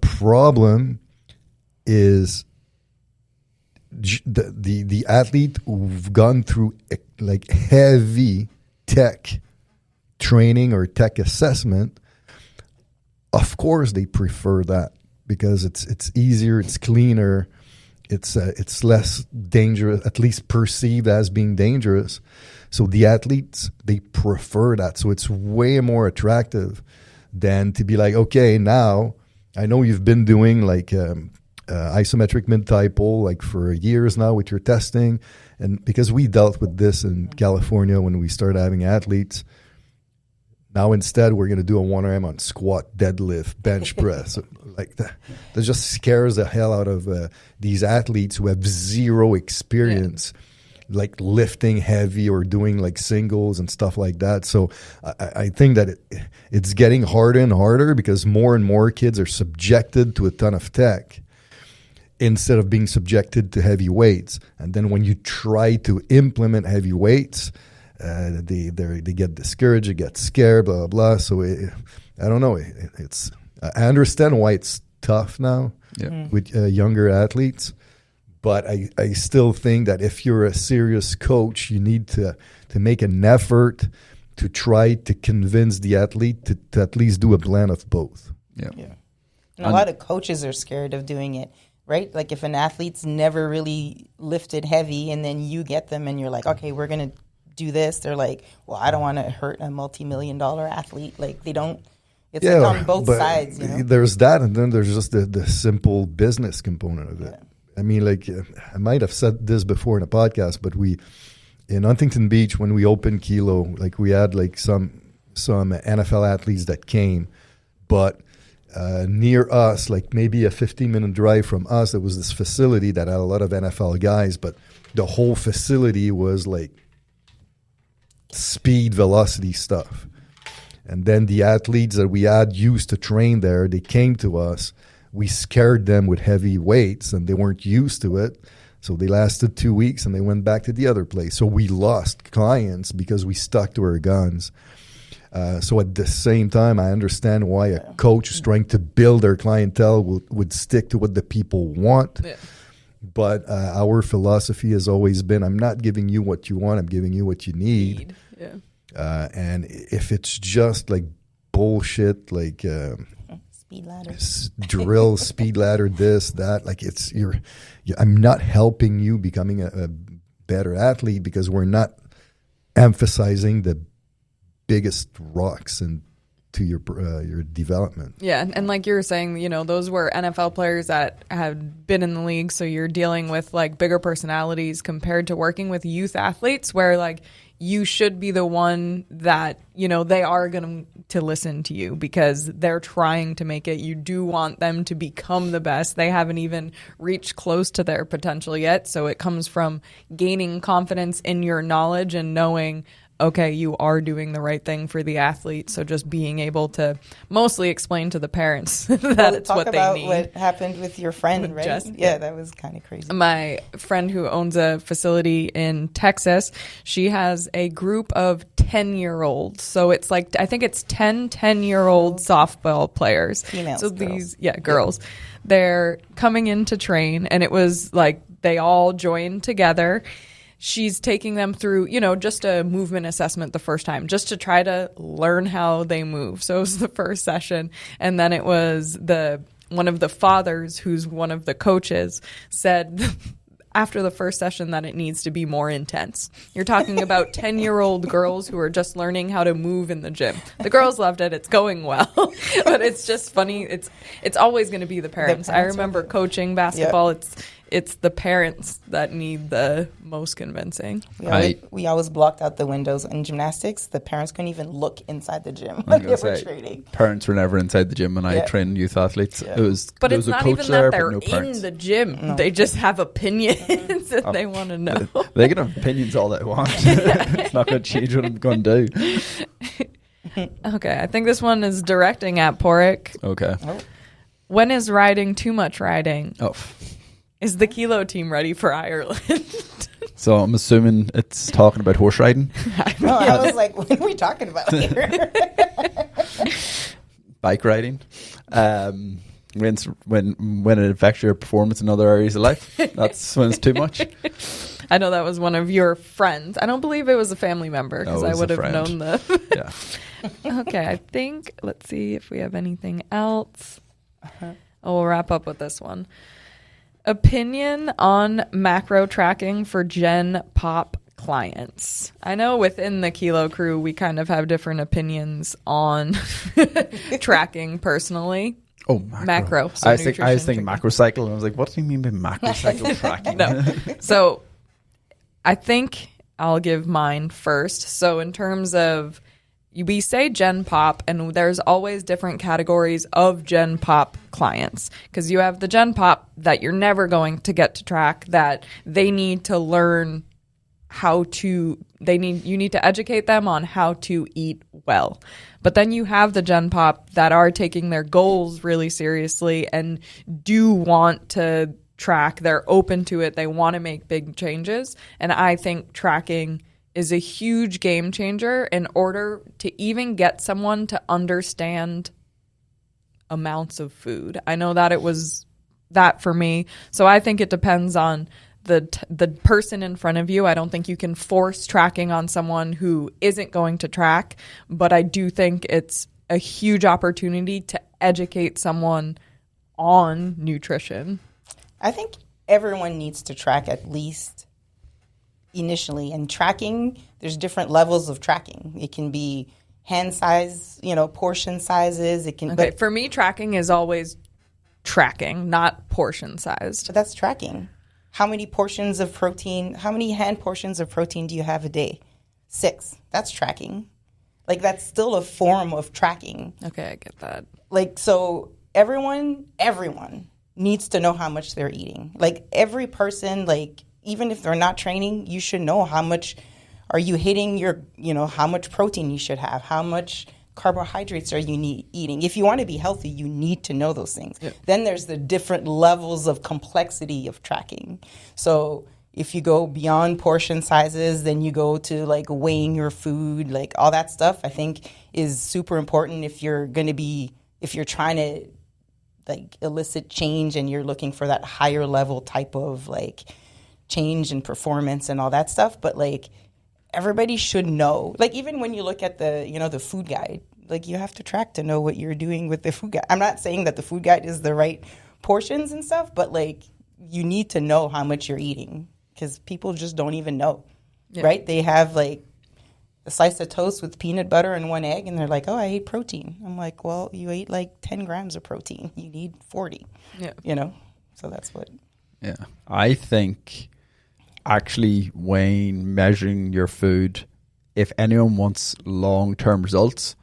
problem is the athlete who've gone through like heavy tech training or tech assessment, of course they prefer that because it's easier, it's cleaner, it's less dangerous, at least perceived as being dangerous. So the athletes, they prefer that. So it's way more attractive than to be like, okay, now I know you've been doing like isometric mid-thigh pull like for years now with your testing, and because we dealt with this in California when we started having athletes. Now instead we're going to do a 1RM on squat, deadlift, bench press. Like that just scares the hell out of these athletes who have zero experience, like lifting heavy or doing like singles and stuff like that. So I think that it's getting harder and harder because more and more kids are subjected to a ton of tech instead of being subjected to heavy weights. And then when you try to implement heavy weights, they get discouraged, they get scared, blah, blah, blah. So I don't know. I understand why it's tough now with younger athletes, but I still think that if you're a serious coach, you need to make an effort to try to convince the athlete to at least do a blend of both. Yeah. And a lot of coaches are scared of doing it. Right? Like if an athlete's never really lifted heavy and then you get them and you're like, okay, we're going to do this. They're like, well, I don't want to hurt a multi-million-dollar athlete. Like they don't, it's like on both sides. You know? There's that, and then there's just the simple business component of it. I mean, like I might have said this before in a podcast, but in Huntington Beach, when we opened Kilo, like we had like some NFL athletes that came, but near us, like maybe a 15-minute drive from us, there was this facility that had a lot of NFL guys, but the whole facility was like speed, velocity stuff. And then the athletes that we had used to train there, they came to us. We scared them with heavy weights, and they weren't used to it. So they lasted 2 weeks, and they went back to the other place. So we lost clients because we stuck to our guns. So at the same time, I understand why a coach is trying to build their clientele would stick to what the people want. Yeah. But our philosophy has always been, I'm not giving you what you want, I'm giving you what you need. Yeah. And if it's just like bullshit, like Speed ladder. drill, speed ladder, this, that, like I'm not helping you becoming a better athlete because we're not emphasizing the biggest rocks to your development. Yeah, and like you were saying, you know, those were NFL players that had been in the league, so you're dealing with like bigger personalities compared to working with youth athletes where like you should be the one that, you know, they are going to listen to you because they're trying to make it. You do want them to become the best. They haven't even reached close to their potential yet, so it comes from gaining confidence in your knowledge and knowing, okay, you are doing the right thing for the athlete. So just being able to mostly explain to the parents that it's what they need. Talk about what happened with your friend, right? Jess? Yeah, that was kind of crazy. My friend who owns a facility in Texas, she has a group of 10-year-olds. So it's like, I think it's 10-year-old softball players. Females, so girls. Girls. They're coming in to train, and it was like they all joined together. She's taking them through, you know, just a movement assessment the first time, just to try to learn how they move. So it was the first session. And then it was one of the fathers, who's one of the coaches, said after the first session that it needs to be more intense. You're talking about 10-year-old girls who are just learning how to move in the gym. The girls loved it. It's going well. But it's just funny. It's always going to be the parents. I remember coaching basketball. Yep. It's the parents that need the most convincing. We always blocked out the windows in gymnastics. The parents couldn't even look inside the gym when they were training. Parents were never inside the gym when I trained youth athletes. Yeah. But it's not even that they're in the gym. No. They just have opinions that they want to know. They can have opinions all they want. It's not going to change what I'm going to do. Okay, I think this one is directing at Porrick. Okay. Oh. When is riding too much riding? Oh. Is the Kilo team ready for Ireland? So I'm assuming it's talking about horse riding. No, I was like, what are we talking about here? Bike riding. When it affects your performance in other areas of life. That's when it's too much. I know that was one of your friends. I don't believe it was a family member because I would have known the. Yeah. Okay, I think, let's see if we have anything else. We'll wrap up with this one. Opinion on macro tracking for Gen Pop clients. I know within the Kilo crew, we kind of have different opinions on tracking personally. Oh, macro. So I was thinking macro cycle, and I was like, what do you mean by macro cycle tracking? No. So I think I'll give mine first. So in terms of, we say Gen Pop, and there's always different categories of Gen Pop clients, because you have the Gen Pop that you're never going to get to track, that they need to learn you need to educate them on how to eat well. But then you have the Gen Pop that are taking their goals really seriously and do want to track. They're open to it. They want to make big changes. And I think tracking is a huge game changer in order to even get someone to understand amounts of food. I know that it was that for me. So I think it depends on the person in front of you. I don't think you can force tracking on someone who isn't going to track, but I do think it's a huge opportunity to educate someone on nutrition. I think everyone needs to track at least initially. And tracking, there's different levels of tracking. It can be hand size, portion sizes. It can. Okay, but for me, tracking is always tracking, not portion sized. But that's tracking. How many portions of protein? How many hand portions of protein do you have a day? 6. That's tracking. Like, that's still a form of tracking. Okay, I get that. Like, so everyone needs to know how much they're eating. Like, every person, like, even if they're not training, you should know how much are you hitting your, how much protein you should have, how much carbohydrates are you eating. If you want to be healthy, you need to know those things. Yep. Then there's the different levels of complexity of tracking. So if you go beyond portion sizes, then you go to like weighing your food, like all that stuff, I think is super important if you're trying to like elicit change and you're looking for that higher level type of like change in performance and all that stuff. But like everybody should know, like even when you look at the food guide, like you have to track to know what you're doing with the food guide. I'm not saying that the food guide is the right portions and stuff, but like you need to know how much you're eating because people just don't even know, right? They have like a slice of toast with peanut butter and 1 egg, and they're like, oh, I ate protein. I'm like, well, you ate like 10 grams of protein. You need 40, So that's what. Yeah. I think actually weighing, measuring your food, if anyone wants long-term results,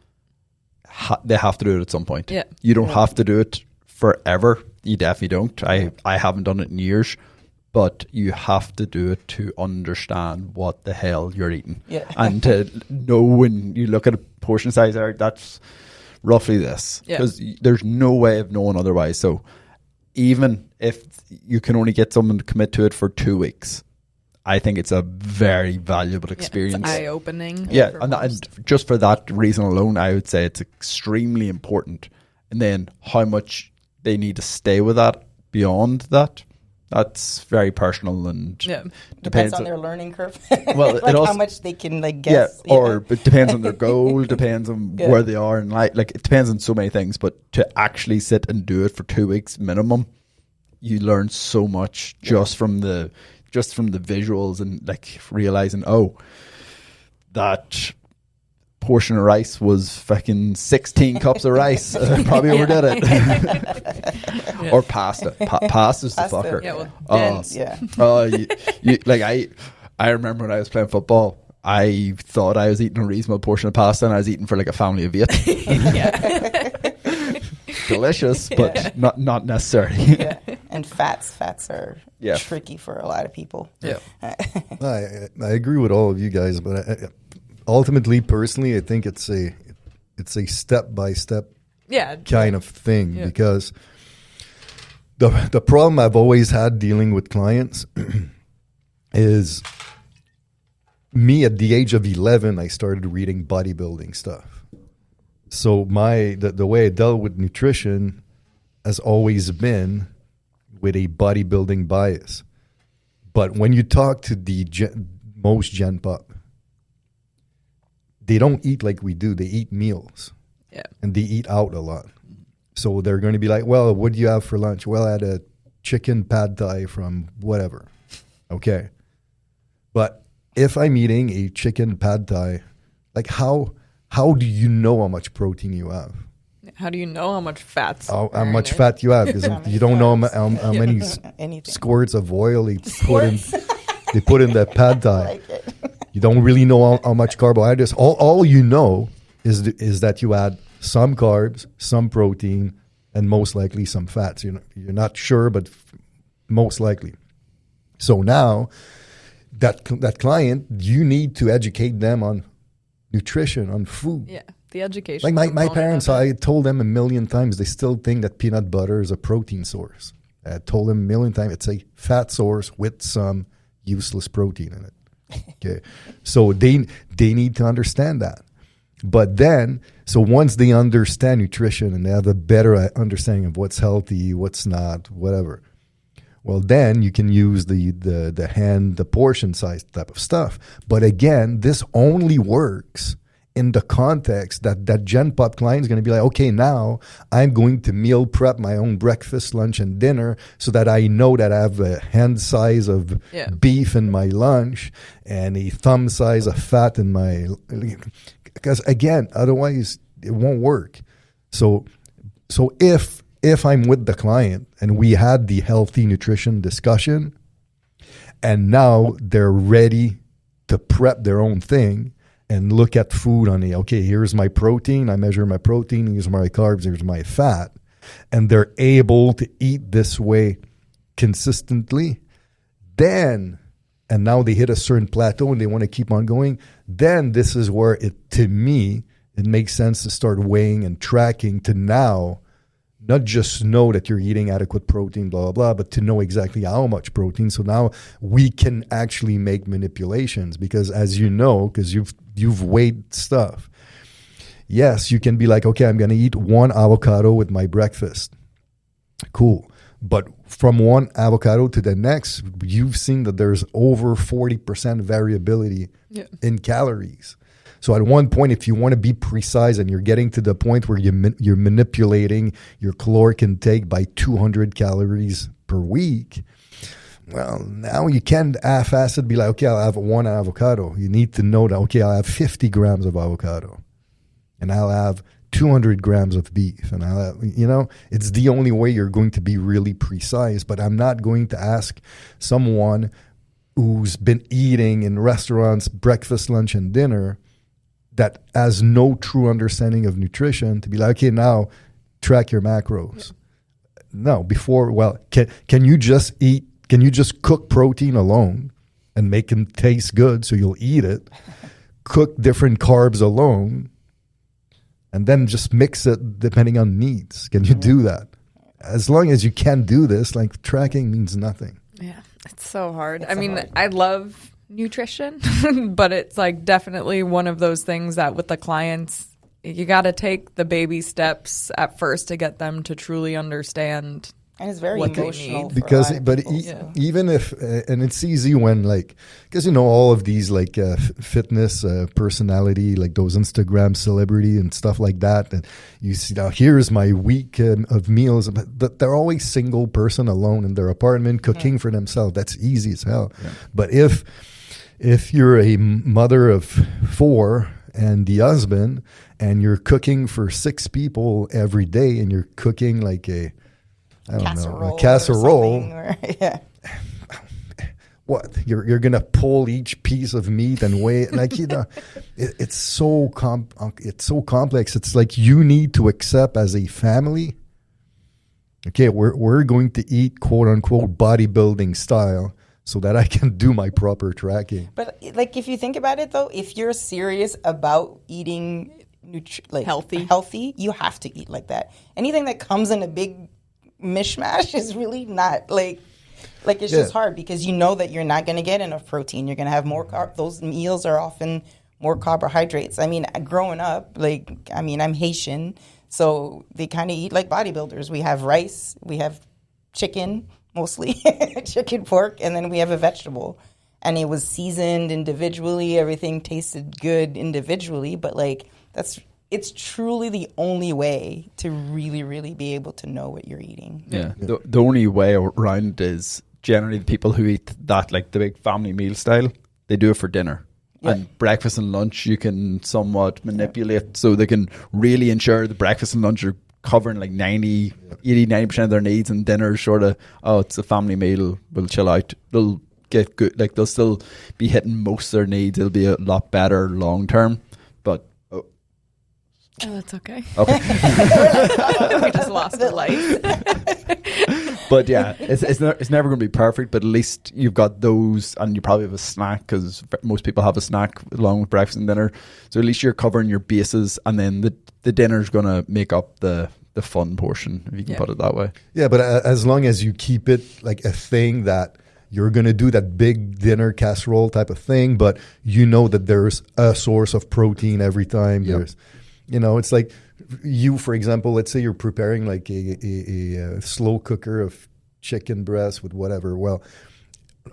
they have to do it at some point. Yeah. You don't have to do it forever. You definitely don't. I haven't done it in years. But you have to do it to understand what the hell you're eating. Yeah. And to know when you look at a portion size, that's roughly this. Because there's no way of knowing otherwise. So even if you can only get someone to commit to it for 2 weeks, I think it's a very valuable experience. It's eye-opening. Yeah, and just for that reason alone, I would say it's extremely important. And then how much they need to stay with that beyond that, that's very personal and depends on their learning curve. Well, like how much they can like guess. Yeah, or it depends on their goal, depends on where they are in life. Like it depends on so many things. But to actually sit and do it for 2 weeks minimum, you learn so much just from the visuals and like realizing, that portion of rice was fucking 16 cups of rice. Probably overdid it. Or pasta. Pasta's the fucker. Yeah, well, I remember when I was playing football, I thought I was eating a reasonable portion of pasta and I was eating for like a family of 8. Delicious, but not necessary. And fats are tricky for a lot of people. Yeah. I agree with all of you guys, but ultimately, personally, I think it's a step-by-step kind of thing because the problem I've always had dealing with clients is me at the age of 11, I started reading bodybuilding stuff. So the way I dealt with nutrition has always been with a bodybuilding bias. But when you talk to the most Gen Pop, they don't eat like we do. They eat meals. Yeah. And they eat out a lot. So they're going to be like, well, what do you have for lunch? Well, I had a chicken pad thai from whatever. Okay. But if I'm eating a chicken pad thai, like how do you know how much protein you have? How do you know how much fat you have? Because you don't know how many squirts of oil they put in that pad thai. You don't really know how much carbohydrates. All you know is that you add some carbs, some protein, and most likely some fats. You're not sure, but most likely. So now that client, you need to educate them on nutrition, on food. Yeah, the education. Like my parents, I told them a million times, they still think that peanut butter is a protein source. I told them a million times, it's a fat source with some useless protein in it. Okay, so they need to understand that. But then, so once they understand nutrition and they have a better understanding of what's healthy, what's not, whatever, well, then you can use the portion size type of stuff. But again, this only works in the context that Gen Pop client is going to be like, okay, now I'm going to meal prep my own breakfast, lunch, and dinner so that I know that I have a hand size of beef in my lunch and a thumb size of fat in my... Because again, otherwise it won't work. So if I'm with the client and we had the healthy nutrition discussion and now they're ready to prep their own thing and look at food on here's my protein, I measure my protein, here's my carbs, here's my fat, and they're able to eat this way consistently, and now they hit a certain plateau and they want to keep on going, then this is where to me, it makes sense to start weighing and tracking to now not just know that you're eating adequate protein, blah, blah, blah, but to know exactly how much protein. So now we can actually make manipulations because, as you know, because you've weighed stuff. Yes, you can be like, okay, I'm going to eat 1 avocado with my breakfast. Cool. But from one avocado to the next, you've seen that there's over 40% variability in calories. So at one point, if you want to be precise and you're getting to the point where you're manipulating your caloric intake by 200 calories per week, well, now you can't half-ass it, be like, okay, I'll have 1 avocado. You need to know that, okay, I'll have 50 grams of avocado and I'll have 200 grams of beef. And I'll have, it's the only way you're going to be really precise. But I'm not going to ask someone who's been eating in restaurants, breakfast, lunch, and dinner, that has no true understanding of nutrition to be like, okay, now track your macros. No, can you just cook protein alone and make them taste good so you'll eat it? Cook different carbs alone and then just mix it depending on needs. Can you do that? As long as you can do this, like, tracking means nothing. Yeah, it's so hard. I love nutrition, but it's like definitely one of those things that with the clients, you got to take the baby steps at first to get them to truly understand. And it's very emotional because, even if, and it's easy when, like, because all of these like fitness personality, like those Instagram celebrity and stuff like that, and you see now here's my week of meals, but they're always single person alone in their apartment cooking for themselves. That's easy as hell. Yeah. But if you're a mother of 4 and the husband, and you're cooking for 6 people every day, and you're cooking like a casserole. What you're gonna pull each piece of meat and weigh it, like it's so complex. It's like you need to accept as a family. Okay, we're going to eat quote unquote bodybuilding style so that I can do my proper tracking. But like if you think about it though, if you're serious about eating healthy, you have to eat like that. Anything that comes in a big mishmash is really not like it's just hard because you know that you're not going to get enough protein. You're going to have more those meals are often more carbohydrates. I mean, growing up, I'm Haitian, so they kind of eat like bodybuilders. We have rice, we have chicken, mostly chicken, pork, and then we have a vegetable. And it was seasoned individually. Everything tasted good individually, but it's truly the only way to really, really be able to know what you're eating. Yeah. The only way around is generally the people who eat that, like the big family meal style, they do it for dinner. Yeah. And breakfast and lunch you can somewhat manipulate so they can really ensure the breakfast and lunch are covering like 90% of their needs, and dinner is sort of, it's a family meal, we'll chill out. They'll get good, like they'll still be hitting most of their needs. It'll be a lot better long term. But oh, that's okay. Okay. We just lost the light. But yeah, it's never going to be perfect, but at least you've got those, and you probably have a snack because most people have a snack along with breakfast and dinner. So at least you're covering your bases, and then the dinner's going to make up the fun portion, if you can put it that way. Yeah, but as long as you keep it like a thing that you're going to do that big dinner casserole type of thing, but you know that there's a source of protein every time. Yep. There's, it's like you, for example, let's say you're preparing like a slow cooker of chicken breast with whatever. Well,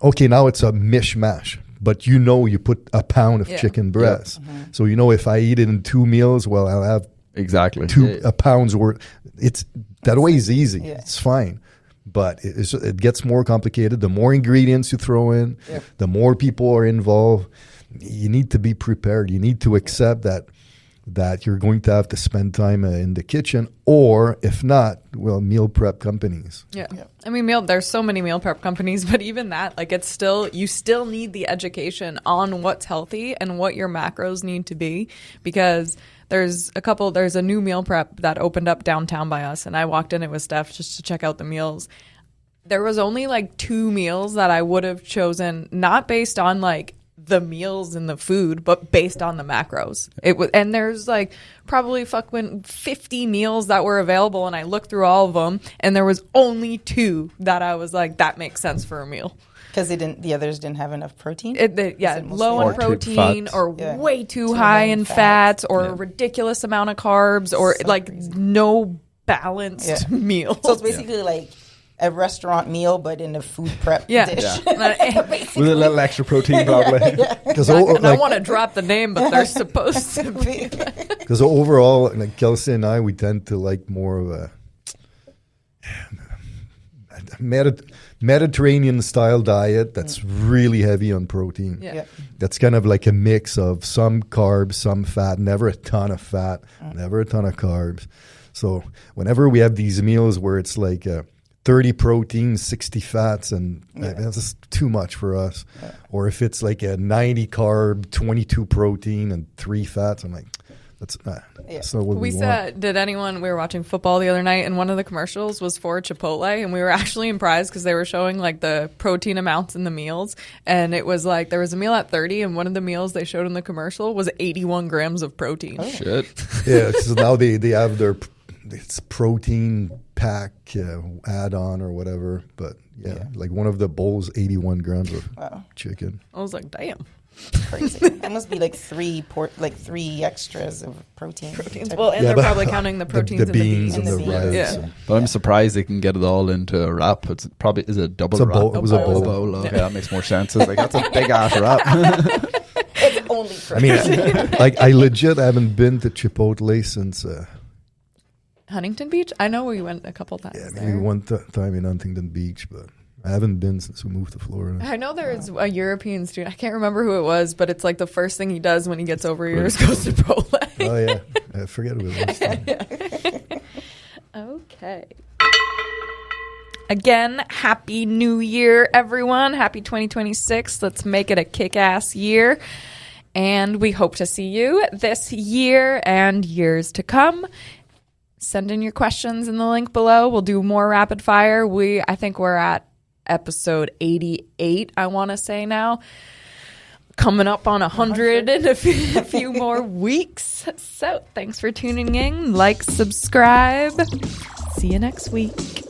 okay, now it's a mishmash, but you put a pound of chicken breast. Yep. Mm-hmm. So if I eat it in 2 meals, well, I'll have exactly a pound's worth. It's that way is easy. Yeah. It's fine. But it gets more complicated. The more ingredients you throw in, the more people are involved. You need to be prepared. You need to accept that you're going to have to spend time in the kitchen, or if not, meal prep companies. Yeah. I mean, there's so many meal prep companies, but even that, like, you still need the education on what's healthy and what your macros need to be, because there's a new meal prep that opened up downtown by us, and I walked in it with Steph just to check out the meals. There was only like 2 meals that I would have chosen, not based on like the meals and the food, but based on the macros. It was, and there's like probably fucking 50 meals that were available, and I looked through all of them, and there was only 2 that I was like, that makes sense for a meal. Because the others didn't have enough protein? Low Or in too protein, fat. or Yeah. way too Too high many in fats. fats, or a ridiculous amount of carbs, or So like crazy. no balanced meal. So it's basically like a restaurant meal, but in a food prep Yeah. dish. With a little extra protein, probably. Because And I want to drop the name, but they're supposed to be. Because overall, like Kelsey and I, we tend to like more of a Mediterranean style diet that's really heavy on protein. Yeah. That's kind of like a mix of some carbs, some fat, never a ton of fat, never a ton of carbs. So whenever we have these meals where it's like 30 protein, 60 fats, and that's just too much for us. Yeah. Or if it's like a 90 carb, 22 protein, and 3 fats, I'm like, that's not what we want. We were watching football the other night, and one of the commercials was for Chipotle, and we were actually impressed because they were showing like the protein amounts in the meals, and it was like there was a meal at 30, and one of the meals they showed in the commercial was 81 grams of protein. Oh. Shit. Yeah, so now they have their it's protein pack add-on or whatever, but like one of the bowls, 81 grams of chicken. I was like, damn. Crazy. That must be like 3 extras of proteins. Well, and they're probably counting the proteins the beans in and the the beans. rice. Yeah. But I'm surprised they can get it all into a wrap. It's probably, is it a double It wrap? was a bowl. Okay, that makes more sense. It's like, that's a big ass wrap. It's only I mean, like I legit haven't been to Chipotle since Huntington Beach? I know we went a couple times. yeah, maybe one time in Huntington Beach, but I haven't been since we moved to Florida. I know there's a European student. I can't remember who it was, but it's like the first thing he does when he gets over here is goes to Chipotle. Oh yeah, I forget it was last time. Okay. Again, Happy New Year, everyone. Happy 2026. Let's make it a kick-ass year. And we hope to see you this year and years to come. Send in your questions in the link below. We'll do more rapid fire. I think we're at episode 88, I want to say now. Coming up on 100 in a few more weeks. So thanks for tuning in. Like, subscribe. See you next week.